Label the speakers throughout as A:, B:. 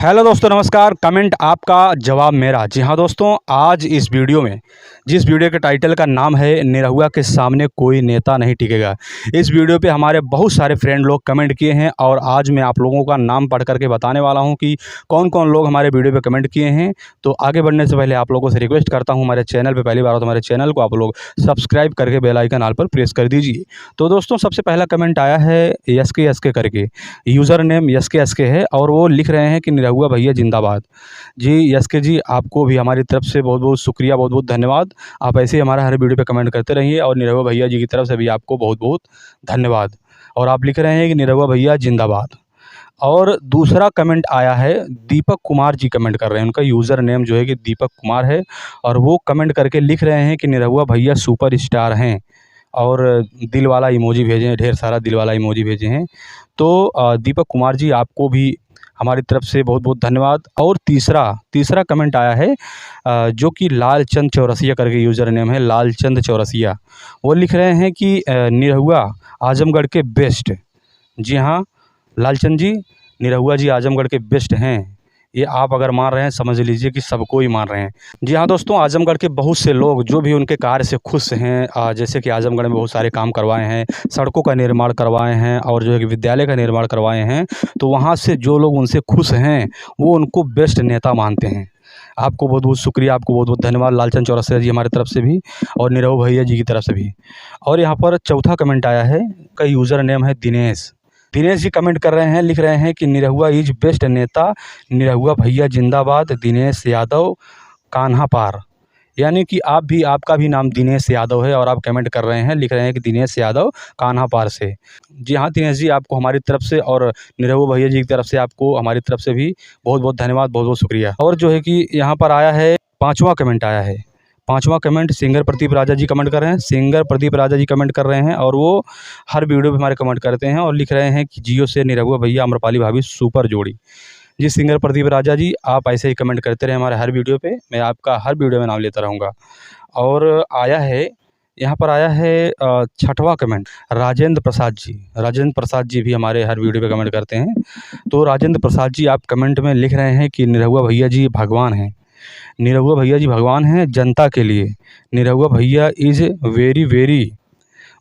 A: Hello दोस्तों, नमस्कार। Comment आपका, जवाब मेरा। जी हाँ दोस्तों, आज इस वीडियो में जिस वीडियो के टाइटल का नाम है निरहुआ के सामने कोई नेता नहीं टिकेगा, इस वीडियो पे हमारे बहुत सारे फ्रेंड लोग कमेंट किए हैं और आज मैं आप लोगों का नाम पढ़ करके बताने वाला हूं कि कौन कौन लोग हमारे वीडियो पे कमेंट किए हैं। तो आगे बढ़ने से पहले आप लोगों से रिक्वेस्ट करता हूँ, हमारे चैनल पर पहली बार हो तो हमारे चैनल को आप लोग सब्सक्राइब करके बेल आइकन ऑल पर प्रेस कर दीजिए। तो दोस्तों, सबसे पहला कमेंट आया है एस के करके, यूज़र नेम एस के है और वो लिख रहे हैं कि निरहुआ भैया जिंदाबाद। जी एस के जी, आपको भी हमारी तरफ से बहुत बहुत शुक्रिया, बहुत बहुत धन्यवाद। आप ऐसे ही हमारा हर वीडियो पे कमेंट करते रहिए और निरहुआ भैया जी की तरफ से भी आपको बहुत बहुत धन्यवाद। और आप लिख रहे हैं कि निरहुआ भैया जिंदाबाद। और दूसरा कमेंट आया है, दीपक कुमार जी कमेंट कर रहे हैं, उनका यूज़र नेम जो है कि दीपक कुमार है और वो कमेंट करके लिख रहे हैं कि निरहुआ भैया सुपर स्टार हैं और दिल वाला इमोजी भेजे हैं, ढेर सारा दिल वाला इमोजी भेजे हैं। तो दीपक कुमार जी, आपको भी हमारी तरफ से बहुत बहुत धन्यवाद। और तीसरा तीसरा कमेंट आया है जो कि लालचंद चौरसिया करके यूज़र नेम है, लालचंद चौरसिया। वो लिख रहे हैं कि निरहुआ आजमगढ़ के बेस्ट। जी हाँ लालचंद जी, निरहुआ जी आजमगढ़ के बेस्ट हैं। ये आप अगर मान रहे हैं, समझ लीजिए कि सबको ही मान रहे हैं। जी हाँ दोस्तों, आजमगढ़ के बहुत से लोग जो भी उनके कार्य से खुश हैं, जैसे कि आजमगढ़ में बहुत सारे काम करवाए हैं, सड़कों का निर्माण करवाए हैं और जो है कि विद्यालय का निर्माण करवाए हैं, तो वहाँ से जो लोग उनसे खुश हैं वो उनको बेस्ट नेता मानते हैं। आपको बहुत बहुत शुक्रिया, आपको बहुत बहुत धन्यवाद लालचंद चौरसिया जी हमारी तरफ से भी और निरहुआ भैया जी की तरफ से भी। और यहाँ पर चौथा कमेंट आया है, का यूज़र नेम है दिनेश। दिनेश जी कमेंट कर रहे हैं, लिख रहे हैं कि निरहुआ इज बेस्ट नेता, निरहुआ भैया जिंदाबाद, दिनेश यादव कान्हा पार। यानी कि आप भी, आपका भी नाम दिनेश यादव है और आप कमेंट कर रहे हैं, लिख रहे हैं कि दिनेश यादव कान्हा पार से। जी हाँ दिनेश जी, आपको हमारी तरफ से और निरहुआ भैया जी की तरफ से आपको हमारी तरफ से भी बहुत बहुत धन्यवाद, बहुत बहुत शुक्रिया। और जो है कि यहाँ पर आया है, पाँचवा कमेंट आया है। पाँचवा कमेंट सिंगर प्रदीप राजा जी कमेंट कर रहे हैं, सिंगर प्रदीप राजा जी कमेंट कर रहे हैं और वो हर वीडियो पे हमारे कमेंट करते हैं और लिख रहे हैं कि जियो से निरहुआ भैया आम्रपाली भाभी सुपर जोड़ी। जी सिंगर प्रदीप राजा जी, आप ऐसे ही कमेंट करते रहे हमारे हर वीडियो पे, मैं आपका हर वीडियो में नाम लेता रहूँगा। और आया है, यहाँ पर आया है छठवां कमेंट, राजेंद्र प्रसाद जी। राजेंद्र प्रसाद जी भी हमारे हर वीडियो पे कमेंट करते हैं। तो राजेंद्र प्रसाद जी, आप कमेंट में लिख रहे हैं कि निरहुआ भैया जी भगवान हैं, निरहुआ भैया जी भगवान हैं जनता के लिए। निरहुआ भैया is very very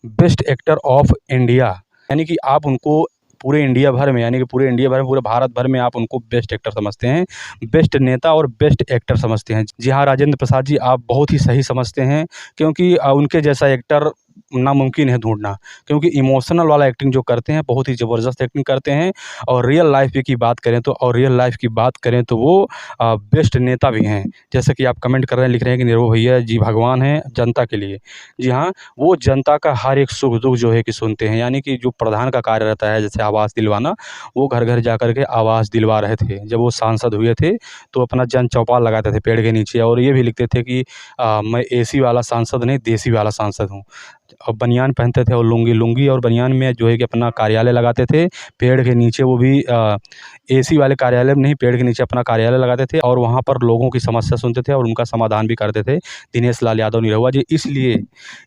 A: best actor of India. यानी कि आप उनको पूरे इंडिया भर में, यानी कि पूरे इंडिया भर में, पूरे भारत भर में आप उनको बेस्ट एक्टर समझते हैं, बेस्ट नेता और बेस्ट एक्टर समझते हैं। जी हाँ राजेंद्र प्रसाद जी, आप बहुत ही सही समझते हैं, क्योंकि उनके जैसा एक्टर नामुमकिन है ढूँढना, क्योंकि इमोशनल वाला एक्टिंग जो करते हैं, बहुत ही ज़बरदस्त एक्टिंग करते हैं। और रियल लाइफ़ की बात करें तो, और रियल लाइफ़ की बात करें तो वो बेस्ट नेता भी हैं। जैसे कि आप कमेंट कर रहे हैं, लिख रहे हैं कि निरहुआ भैया जी भगवान हैं जनता के लिए। जी हाँ, वो जनता का हर एक सुख-दुःख जो है कि सुनते हैं। यानी कि जो प्रधान का कार्य रहता है, जैसे आवास दिलवाना, वो घर-घर जा कर के आवास दिलवा रहे थे। जब वो सांसद हुए थे, तो अपना जन चौपाल लगाते थे पेड़ के नीचे और ये भी लिखते थे कि मैं एसी वाला सांसद नहीं, देसी वाला सांसद हूँ। और बनियान पहनते थे और लुंगी लुंगी और बनियान में जो है कि अपना कार्यालय लगाते थे पेड़ के नीचे, वो भी एसी वाले कार्यालय में नहीं, पेड़ के नीचे अपना कार्यालय लगाते थे और वहाँ पर लोगों की समस्या सुनते थे और उनका समाधान भी करते थे। दिनेश लाल यादव निरहुआ जी, इसलिए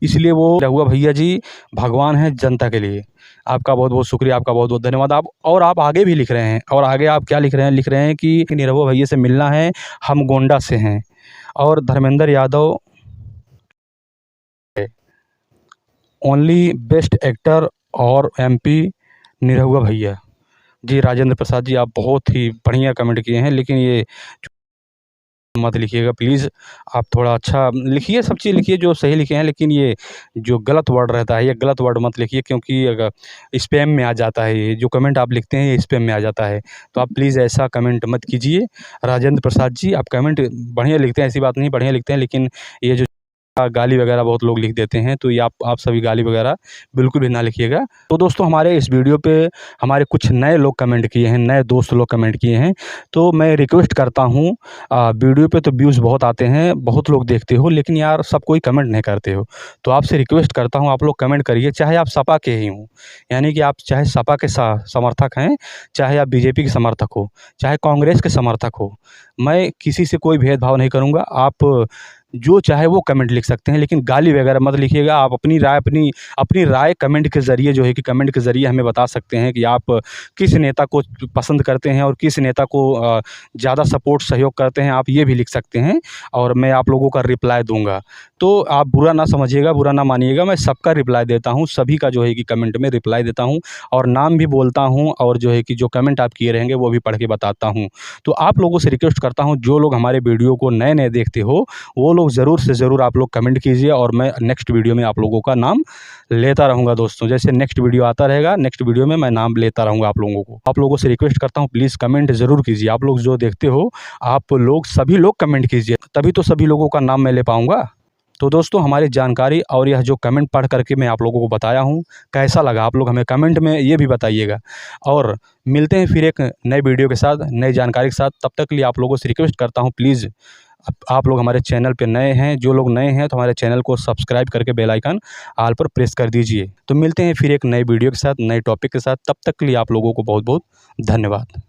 A: इसलिए वो निरहुआ भैया जी भगवान हैं जनता के लिए। आपका बहुत बहुत शुक्रिया, आपका बहुत बहुत धन्यवाद। आप आगे भी लिख रहे हैं, और आगे आप क्या लिख रहे हैं, लिख रहे हैं कि निरहुआ भैया से मिलना है, हम गोंडा से हैं। और Dharmendra Yadav only best actor और एमपी निरहुआ भैया। जी राजेंद्र प्रसाद जी, आप बहुत ही बढ़िया कमेंट किए हैं, लेकिन ये मत लिखिएगा प्लीज़। आप थोड़ा अच्छा लिखिए, सब चीज़ लिखिए जो सही लिखे हैं, लेकिन ये जो गलत वर्ड रहता है, ये गलत वर्ड मत लिखिए, क्योंकि अगर स्पैम में आ जाता है, ये जो कमेंट आप लिखते हैं ये स्पैम में आ जाता है। तो आप प्लीज़ ऐसा कमेंट मत कीजिए। राजेंद्र प्रसाद जी, आप कमेंट बढ़िया लिखते हैं, ऐसी बात नहीं, बढ़िया लिखते हैं, लेकिन ये जो गाली वगैरह बहुत लोग लिख देते हैं, तो ये आप सभी गाली वगैरह बिल्कुल भी ना लिखिएगा। तो दोस्तों, हमारे इस वीडियो पे हमारे कुछ नए लोग कमेंट किए हैं, नए दोस्त लोग कमेंट किए हैं, तो मैं रिक्वेस्ट करता हूँ, वीडियो पे तो व्यूज़ बहुत आते हैं, बहुत लोग देखते हो, लेकिन यार सब कोई कमेंट नहीं करते हो। तो आपसे रिक्वेस्ट करता हूँ, आप लोग कमेंट करिए, चाहे आप सपा के ही हों, यानी कि आप चाहे सपा के समर्थक हैं, चाहे आप बीजेपी के समर्थक हो, चाहे कांग्रेस के समर्थक हो, मैं किसी से कोई भेदभाव नहीं करूँगा। आप जो चाहे वो कमेंट लिख सकते हैं, लेकिन गाली वगैरह मत लिखिएगा। आप अपनी राय कमेंट के ज़रिए जो है कि कमेंट के ज़रिए हमें बता सकते हैं कि आप किस नेता को पसंद करते हैं और किस नेता को ज़्यादा सपोर्ट सहयोग करते हैं। आप ये भी लिख सकते हैं और मैं आप लोगों का रिप्लाई दूँगा। तो आप बुरा ना समझिएगा, बुरा ना मानिएगा, मैं सबका रिप्लाई देता हूँ, सभी का जो है कि कमेंट में रिप्लाई देता हूँ और नाम भी बोलता हूँ और जो है कि जो कमेंट आप किए रहेंगे वो भी पढ़ के बताता हूँ। तो आप लोगों से रिक्वेस्ट करता हूँ, जो लोग हमारे वीडियो को नए-नए देखते हो, वो लोग ज़रूर से ज़रूर आप लोग कमेंट कीजिए और मैं नेक्स्ट वीडियो में आप लोगों का नाम लेता रहूँगा दोस्तों। जैसे नेक्स्ट वीडियो आता रहेगा, नेक्स्ट वीडियो में मैं नाम लेता रहूँगा आप लोगों को। आप लोगों से रिक्वेस्ट करता हूँ, प्लीज़ कमेंट ज़रूर कीजिए। आप लोग जो देखते हो, आप लोग सभी लोग कमेंट कीजिए, तभी तो सभी लोगों का नाम मैं ले पाऊँगा। तो दोस्तों, हमारी जानकारी और यह जो कमेंट पढ़ करके मैं आप लोगों को बताया हूँ, कैसा लगा आप लोग हमें कमेंट में ये भी बताइएगा। और मिलते हैं फिर एक नए वीडियो के साथ, नई जानकारी के साथ। तब तक के लिए आप लोगों से रिक्वेस्ट करता हूँ, प्लीज़ आप लोग हमारे चैनल पे नए हैं, जो लोग नए हैं तो हमारे चैनल को सब्सक्राइब करके बेल आइकन ऑल पर प्रेस कर दीजिए। तो मिलते हैं फिर एक नए वीडियो के साथ, नए टॉपिक के साथ। तब तक के लिए आप लोगों को बहुत बहुत धन्यवाद।